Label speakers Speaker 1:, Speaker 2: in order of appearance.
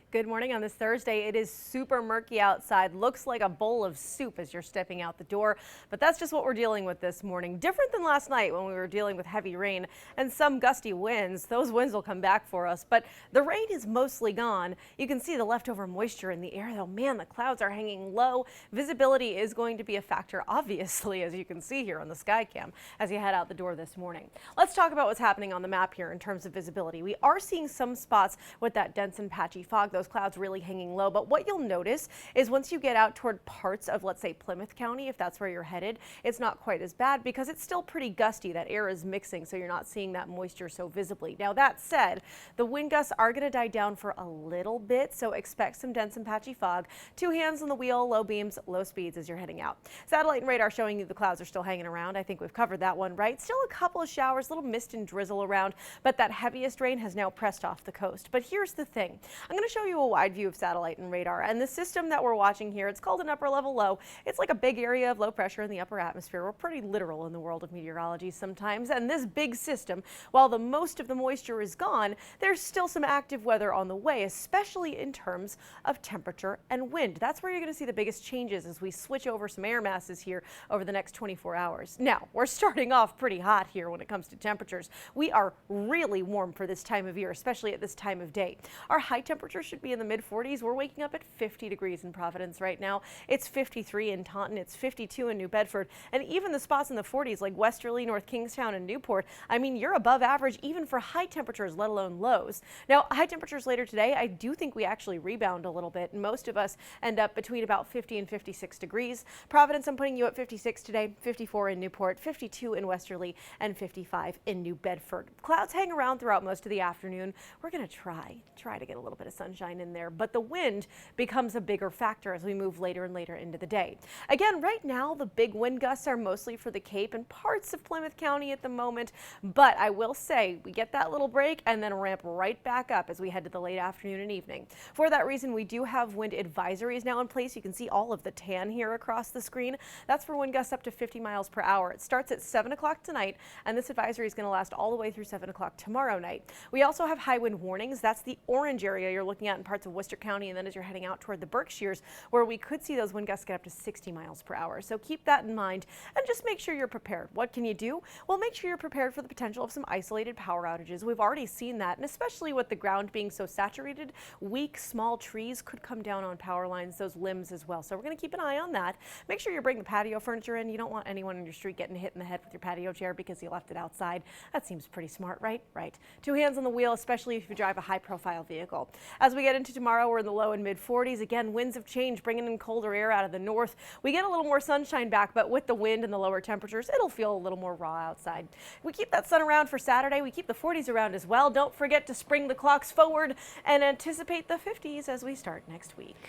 Speaker 1: Good morning on this Thursday. It is super murky outside. Looks like a bowl of soup as you're stepping out the door, but that's just what we're dealing with this morning. Different than last night when we were dealing with heavy rain and some gusty winds. Those winds will come back for us, but the rain is mostly gone. You can see the leftover moisture in the air though. Man, the clouds are hanging low. Visibility is going to be a factor, obviously, as you can see here on the sky cam as you head out the door this morning. Let's talk about what's happening on the map here in terms of visibility. We are seeing some spots with that dense and patchy fog. Those clouds really hanging low, but what you'll notice is once you get out toward parts of, let's say, Plymouth County, if that's where you're headed, it's not quite as bad because it's still pretty gusty. That air is mixing, so you're not seeing that moisture so visibly. Now that said, the wind gusts are going to die down for a little bit, so expect some dense and patchy fog. Two hands on the wheel, low beams, low speeds as you're heading out. Satellite and radar showing you the clouds are still hanging around. I think we've covered that one, right? Still a couple of showers, little mist and drizzle around, but that heaviest rain has now pressed off the coast. But here's the thing. I'm going to show you a wide view of satellite and radar, and the system that we're watching here, it's called an upper level low. It's like a big area of low pressure in the upper atmosphere. We're pretty literal in the world of meteorology sometimes, and this big system, while the most of the moisture is gone, there's still some active weather on the way, especially in terms of temperature and wind. That's where you're going to see the biggest changes as we switch over some air masses here over the next 24 hours. Now, we're starting off pretty hot here when it comes to temperatures. We are really warm for this time of year, especially at this time of day. Our high temperature should be in the mid-40s. We're waking up at 50 degrees in Providence right now. It's 53 in Taunton. It's 52 in New Bedford. And even the spots in the 40s like Westerly, North Kingstown, and Newport, I mean, you're above average even for high temperatures, let alone lows. Now, high temperatures later today, I do think we actually rebound a little bit. Most of us end up between about 50 and 56 degrees. Providence, I'm putting you at 56 today, 54 in Newport, 52 in Westerly, and 55 in New Bedford. Clouds hang around throughout most of the afternoon. We're going to try to get a little bit of sunshine in there, but the wind becomes a bigger factor as we move later and later into the day. Again, right now, the big wind gusts are mostly for the Cape and parts of Plymouth County at the moment, but I will say we get that little break and then ramp right back up as we head to the late afternoon and evening. For that reason, we do have wind advisories now in place. You can see all of the tan here across the screen. That's for wind gusts up to 50 miles per hour. It starts at 7 o'clock tonight, and this advisory is going to last all the way through 7 o'clock tomorrow night. We also have high wind warnings. That's the orange area you're looking at in parts of Worcester County, and then as you're heading out toward the Berkshires, where we could see those wind gusts get up to 60 miles per hour. So keep that in mind and just make sure you're prepared. What can you do? Well, make sure you're prepared for the potential of some isolated power outages. We've already seen that, and especially with the ground being so saturated, weak, small trees could come down on power lines, those limbs as well. So we're going to keep an eye on that. Make sure you bring the patio furniture in. You don't want anyone on your street getting hit in the head with your patio chair because you left it outside. That seems pretty smart, right? Right. Two hands on the wheel, especially if you drive a high-profile vehicle. As we get into tomorrow, we're in the low and mid-40s. Again, winds have changed, bringing in colder air out of the north. We get a little more sunshine back, but with the wind and the lower temperatures, it'll feel a little more raw outside. We keep that sun around for Saturday. We keep the 40s around as well. Don't forget to spring the clocks forward and anticipate the 50s as we start next week.